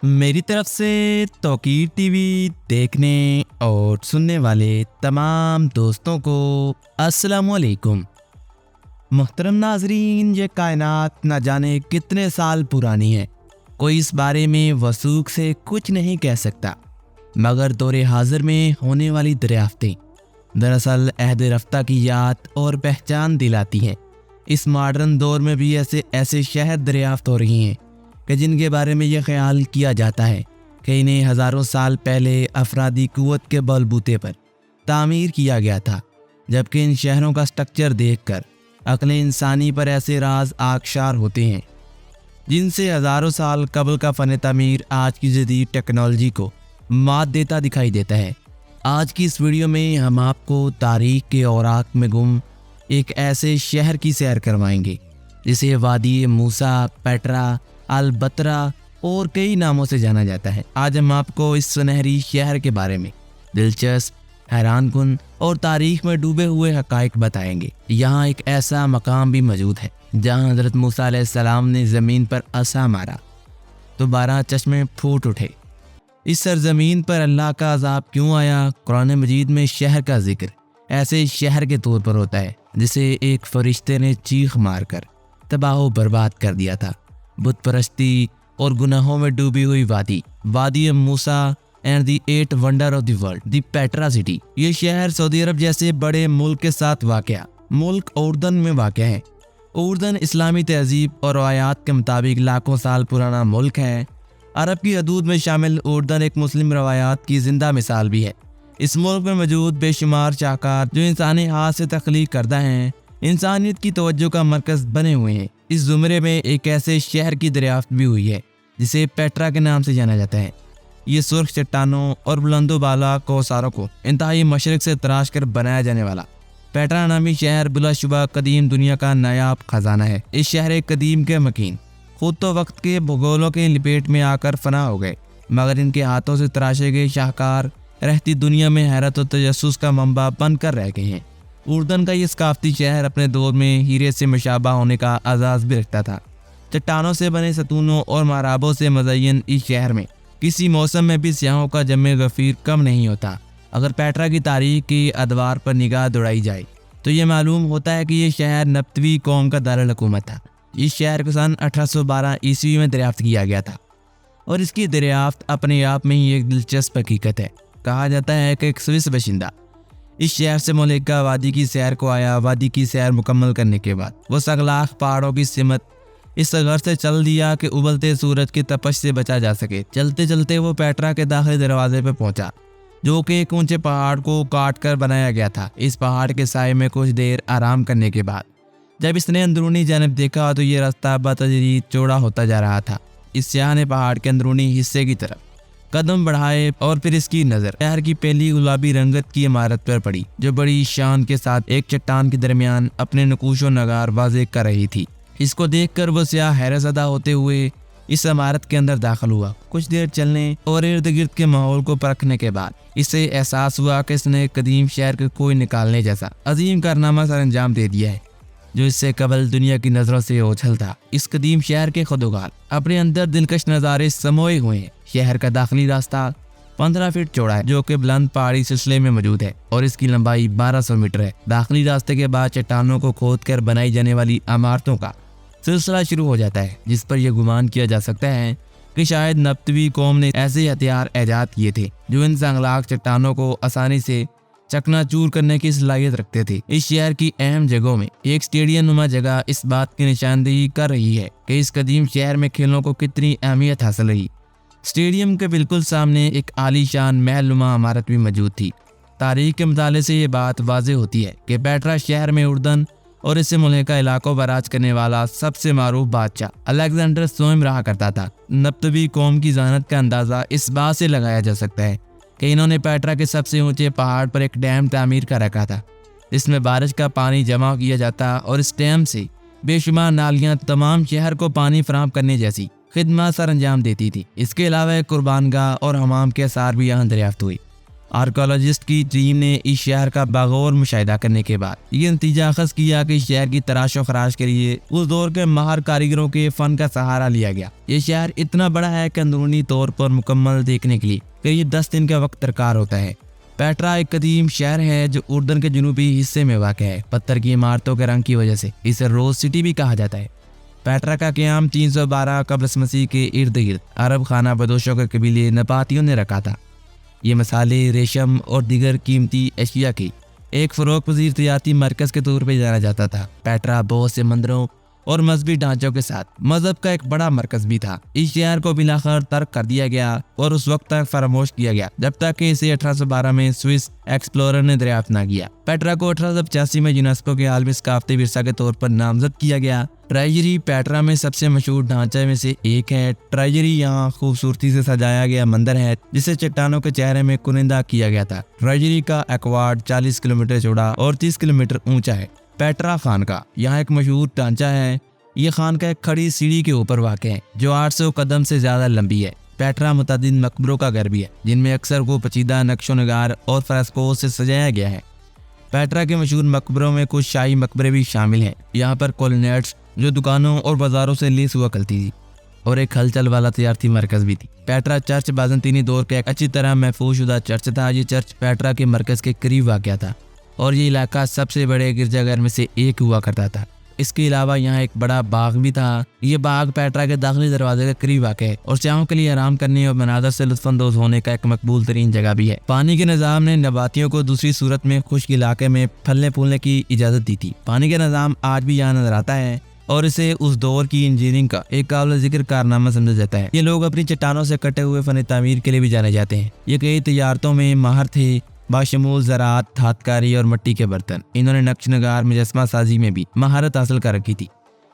मेरी तरफ से तौकीर टीवी देखने और सुनने वाले तमाम दोस्तों को अस्सलामुअलैकुम। मुहतरम नाजरीन, ये कायनात न जाने कितने साल पुरानी है, कोई इस बारे में वसूख से कुछ नहीं कह सकता, मगर दौरे हाजिर में होने वाली दरियाफ्तें दरअसल अहद रफ्ता की याद और पहचान दिलाती हैं। इस मॉडर्न दौर में भी ऐसे शहर दरियाफ्त हो रही हैं कि जिनके बारे में यह ख्याल किया जाता है कि इन्हें हज़ारों साल पहले अफरादी क़ुव्वत के बलबूते पर तामीर किया गया था, जबकि इन शहरों का स्ट्रक्चर देखकर अक्ल इंसानी पर ऐसे राज आकशार होते हैं जिनसे हज़ारों साल कबल का फ़न तामीर आज की जदीद टेक्नोलॉजी को मात देता दिखाई देता है। आज की इस वीडियो में हम आपको तारीख़ के औराक में गुम एक ऐसे शहर की सैर करवाएंगे जिसे वादी मूसा, पेट्रा, अल-बतरा और कई नामों से जाना जाता है। आज हम आपको इस सुनहरी शहर के बारे में दिलचस्प, हैरानकुन और तारीख में डूबे हुए हक़ाइक़ बताएंगे। यहाँ एक ऐसा मकाम भी मौजूद है जहाँ हज़रत मूसा अलैहिस्सलाम ने ज़मीन पर असा मारा तो 12 चश्मे फूट उठे। इस सरजमीन पर अल्लाह का अज़ाब क्यों आया? कुरान मजीद में शहर का जिक्र ऐसे शहर के तौर पर होता है जिसे एक फरिश्ते ने चीख मार कर तबाह बर्बाद कर दिया था। बुत परस्ती और गुनाहों में डूबी हुई वादी मूसा and the 8 wonder of the world, the Petra city. ये शहर सऊदी अरब जैसे बड़े मुल्क के साथ वाक़या मुल्क उर्दन में वाक़या है। उर्दन इस्लामी तहजीब और रवायात के मुताबिक लाखों साल पुराना मुल्क है। अरब की हदूद में शामिल उर्दन एक मुस्लिम रवायात की जिंदा मिसाल भी है। इस मुल्क में मौजूद बेशुमार शाहकार जो इंसानी हाथ से तख्लीक करदा हैं, इंसानियत की तवज्जो का मरकज़ बने हुए हैं। इस ज़ुमरे में एक ऐसे शहर की दरियाफ्त भी हुई है जिसे पेट्रा के नाम से जाना जाता है। ये सुर्ख चट्टानों और बुलंदो बाला कोसारों को इंतहाई मशरक़ से तराश कर बनाया जाने वाला पेट्रा नामी शहर बिलाशुबा कदीम दुनिया का नायाब खजाना है। इस शहर कदीम के मकीन खुद तो वक्त के भूगोलों के लपेट में आकर फना हो गए, मगर इनके हाथों से तराशे गए शाहकार रहती दुनिया में हैरत और तजस्सुस का मंबा बनकर रह गए हैं। उर्दन का ये सकाफती शहर अपने दौर में हीरे से मुशाबा होने का एजाज़ भी रखता था। चट्टानों से बने सतूनों और माराबों से मज़य्यन इस शहर में किसी मौसम में भी सियाहों का जमे गफ़ीर कम नहीं होता। अगर पेट्रा की तारीख की अदवार पर निगाह दौड़ाई जाए तो ये मालूम होता है कि ये शहर नब्तवी कौम का दारुल हुकूमत था। इस शहर को सन 1812 ईस्वी में दरियाफ्त किया गया था और इसकी दरियाफ्त अपने आप में ही एक दिलचस्प हकीकत है। कहा जाता है कि एक स्विस बाशिंदा इस शहर से मुलेका वादी की सैर को आया। वादी की सैर मुकम्मल करने के बाद वो सगलाख पहाड़ों की सिमत इस घर से चल दिया कि उबलते सूरज की तपश से बचा जा सके। चलते चलते वो पेट्रा के दाखिली दरवाजे पर पहुंचा, जो कि एक ऊंचे पहाड़ को काट कर बनाया गया था। इस पहाड़ के साए में कुछ देर आराम करने के बाद जब इसने अंदरूनी जानब देखा तो ये रास्ता बतदरीज चौड़ा होता जा रहा था। इस सियाह ने पहाड़ के अंदरूनी हिस्से की तरफ कदम बढ़ाए और फिर इसकी नज़र शहर की पहली गुलाबी रंगत की इमारत पर पड़ी, जो बड़ी शान के साथ एक चट्टान के दरमियान अपने नकूशो नगार वाज़े कर रही थी। इसको देखकर वो सियाह हैरतज़दा होते हुए इस इमारत के अंदर दाखिल हुआ। कुछ देर चलने और इर्द गिर्द के माहौल को परखने के बाद इसे एहसास हुआ कि इसने कदीम शहर के कोई निकालने जैसा अजीम कारनामा सर अंजाम दे दिया है जो इससे कबल दुनिया की नज़रों से ओझल था। इस कदीम शहर के खुदोगार अपने अंदर दिलकश नज़ारे समोए हुए हैं। शहर का दाखिली रास्ता 15 फीट चौड़ा है, जो कि बुलंद पहाड़ी सिलसिले में मौजूद है और इसकी लंबाई 1200 मीटर है। दाखिली रास्ते के बाद चट्टानों को खोद कर बनाई जाने वाली इमारतों का सिलसिला शुरू हो जाता है, जिस पर यह गुमान किया जा सकता है कि शायद नब्तवी कौम ने ऐसे हथियार ईजाद किए थे जो इन संगलाक चट्टानों को आसानी से चकनाचूर करने की सलाहियत रखते थे। इस शहर की अहम जगहों में एक स्टेडियम नुमा जगह इस बात की निशानदेही कर रही है कि इस कदीम शहर में खेलों को कितनी अहमियत हासिल रही। स्टेडियम के बिल्कुल सामने एक आलीशान महल नुमा इमारत भी मौजूद थी। तारीख के मुताले से ये बात वाज़ेह होती है कि पेट्रा शहर में उर्दन और इससे मुल्का इलाकों पर राज करने वाला सबसे मारूफ बादशाह अलेक्जेंडर स्वयं रहा करता था। नब्तवी कौम की ज़ानत का अंदाज़ा इस बात से लगाया जा सकता है कि इन्होंने पेट्रा के सबसे ऊंचे पहाड़ पर एक डैम तामीर कर रखा था, जिसमें बारिश का पानी जमा किया जाता और इस डैम से बेशुमार नालियाँ तमाम शहर को पानी फराहम करने जैसी खिदमत सर अंजाम देती थी। इसके अलावा एक कुर्बानगाह और हमाम के आसार भी यहाँ दरियाफ्त हुई। آرکیولوجسٹ کی ٹیم نے اس شہر کا بغور مشاہدہ کرنے کے بعد یہ نتیجہ اخذ کیا کہ شہر کی تراش و خراش کے لیے اس دور کے ماہر کاریگروں کے فن کا سہارا لیا گیا۔ یہ شہر اتنا بڑا ہے کہ اندرونی طور پر مکمل دیکھنے کے لیے قریب 10 دن کا وقت درکار ہوتا ہے۔ پیٹرا ایک قدیم شہر ہے جو اردن کے جنوبی حصے میں واقع ہے۔ پتھر کی عمارتوں کے رنگ کی وجہ سے اسے روز سٹی بھی کہا جاتا ہے۔ پیٹرا کا قیام 312 قبل مسیح کے ارد گرد عرب خانہ بدوشوں کے قبیلے نباتیوں نے رکھا تھا۔ یہ مسالے، ریشم اور دیگر قیمتی اشیاء کی ایک فروغ پذیر تجارتی مرکز کے طور پہ جانا جاتا تھا۔ پیٹرا بہت سے مندروں اور مذہبی ڈھانچوں کے ساتھ مذہب کا ایک بڑا مرکز بھی تھا۔ اس شہر کو بلاخر ترک کر دیا گیا اور اس وقت تک فراموش کیا گیا جب تک کہ اسے 1812 میں سوئس ایکسپلورر نے دریافت نہ کیا۔ پیٹرا کو 1885 میں یونیسکو کے عالمی ثقافتی ورثہ کے طور پر نامزد کیا گیا۔ ٹریجری پیٹرا میں سب سے مشہور ڈھانچے میں سے ایک ہے۔ ٹریجری یہاں خوبصورتی سے سجایا گیا مندر ہے جسے چٹانوں کے چہرے میں کنندہ کیا گیا تھا۔ ٹریجری کا ایکوارڈ 40 کلومیٹر چوڑا اور 30 کلومیٹر اونچا ہے۔ پیٹرا خانقاہ یہاں ایک مشہور ڈھانچہ ہے۔ یہ خانقاہ ایک کھڑی سیڑھی کے اوپر واقع ہے جو 800 قدم سے زیادہ لمبی ہے۔ پیٹرا متعدد مقبروں کا گھر بھی ہے جن میں اکثر کو پیچیدہ نقش و نگار اور فرسکوز سے سجایا گیا ہے۔ پیٹرا کے مشہور مقبروں میں کچھ شاہی مقبرے بھی شامل ہیں۔ یہاں پر کولینیٹس جو دکانوں اور بازاروں سے لیس ہوا کرتی تھی اور ایک ہلچل والا تجارتی مرکز بھی تھی۔ پیٹرا چرچ بازنطینی دور کا ایک اچھی طرح محفوظ شدہ چرچ تھا۔ یہ چرچ پیٹرا کے مرکز کے قریب واقع تھا اور یہ علاقہ سب سے بڑے گرجا گھر میں سے ایک ہوا کرتا تھا۔ اس کے علاوہ یہاں ایک بڑا باغ بھی تھا۔ یہ باغ پیٹرا کے داخلی دروازے کے قریب واقع ہے اور سیاحوں کے لیے آرام کرنے اور مناظر سے لطف اندوز ہونے کا ایک مقبول ترین جگہ بھی ہے۔ پانی کے نظام نے نباتیوں کو دوسری صورت میں خشک علاقے میں پھلنے پھولنے کی اجازت دی تھی۔ پانی کا نظام آج بھی یہاں نظر آتا ہے اور اسے اس دور کی انجینئرنگ کا ایک قابل ذکر کارنامہ سمجھا جاتا ہے۔ یہ لوگ اپنی چٹانوں سے کٹے ہوئے فن تعمیر کے لیے بھی جانے جاتے ہیں۔ یہ کئی تجارتوں میں ماہر تھے باشمول زراعت، ہاتھ کاری اور مٹی کے برتن۔ انہوں نے نقش نگار مجسمہ سازی میں بھی مہارت حاصل کر رکھی تھی۔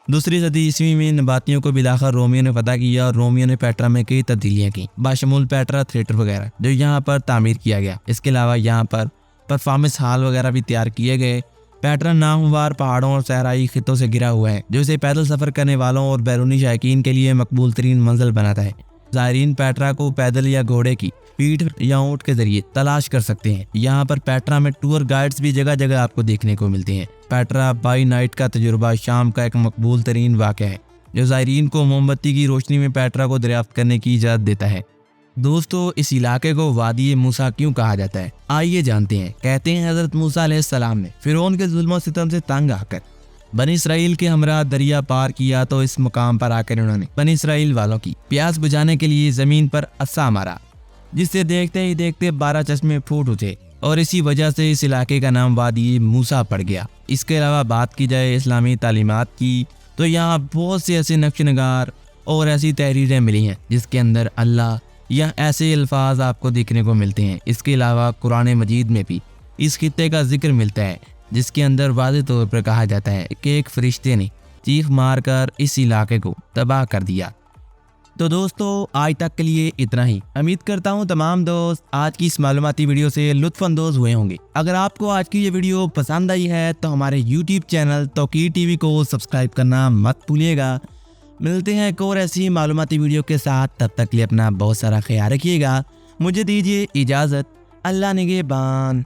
دوسری صدی عیسوی میں نباتیوں کو بلاخر رومیوں نے فتح کیا اور رومیوں نے پیٹرا میں کئی تبدیلیاں کی باشمول پیٹرا تھیٹر وغیرہ جو یہاں پر تعمیر کیا گیا۔ اس کے علاوہ یہاں پر پرفارمنس ہال وغیرہ بھی تیار کیے گئے۔ پیٹرا ناہموار پہاڑوں اور صحرائی خطوں سے گرا ہوا ہے جو اسے پیدل سفر کرنے والوں اور بیرونی شائقین کے لیے مقبول ترین منزل بناتا ہے۔ زائرین پیٹرا کو پیدل یا گھوڑے کی پیٹھ یا اونٹ کے ذریعے تلاش کر سکتے ہیں۔ یہاں پر پیٹرا میں ٹور گائیڈز بھی جگہ جگہ آپ کو دیکھنے کو ملتے ہیں۔ پیٹرا بائی نائٹ کا تجربہ شام کا ایک مقبول ترین واقعہ ہے جو زائرین کو موم بتی کی روشنی میں پیٹرا کو دریافت کرنے کی اجازت دیتا ہے۔ دوستو، اس علاقے کو وادی موسیٰ کیوں کہا جاتا ہے؟ آئیے جانتے ہیں۔ کہتے ہیں حضرت موسیٰ علیہ السلام نے فرعون کے ظلم و ستم سے تنگ آ کر بنی اسرائیل کے ہمراہ دریا پار کیا تو اس مقام پر آ کر انہوں نے بنی اسرائیل والوں کی پیاس بجھانے کے لیے زمین پر عصا مارا جس سے دیکھتے ہی دیکھتے 12 چشمے پھوٹ اٹھے اور اسی وجہ سے اس علاقے کا نام وادی موسیٰ پڑ گیا۔ اس کے علاوہ بات کی جائے اسلامی تعلیمات کی تو یہاں بہت سے ایسے نقش نگار اور ایسی تحریریں ملی ہیں جس کے اندر اللہ یا ایسے الفاظ آپ کو دیکھنے کو ملتے ہیں۔ اس کے علاوہ قرآن مجید میں بھی اس خطے کا ذکر ملتا ہے جس کے اندر واضح طور پر کہا جاتا ہے کہ ایک فرشتے نے چیخ مار کر اس علاقے کو تباہ کر دیا۔ تو دوستو، آج تک کے لیے اتنا ہی۔ امید کرتا ہوں تمام دوست آج کی اس معلوماتی ویڈیو سے لطف اندوز ہوئے ہوں گے۔ اگر آپ کو آج کی یہ ویڈیو پسند آئی ہے تو ہمارے یوٹیوب چینل توقیر ٹی وی کو سبسکرائب کرنا مت بھولیے گا۔ ملتے ہیں ایک اور ایسی معلوماتی ویڈیو کے ساتھ، تب تک کے لیے اپنا بہت سارا خیال رکھیے گا۔ مجھے دیجیے اجازت، اللہ نگہبان۔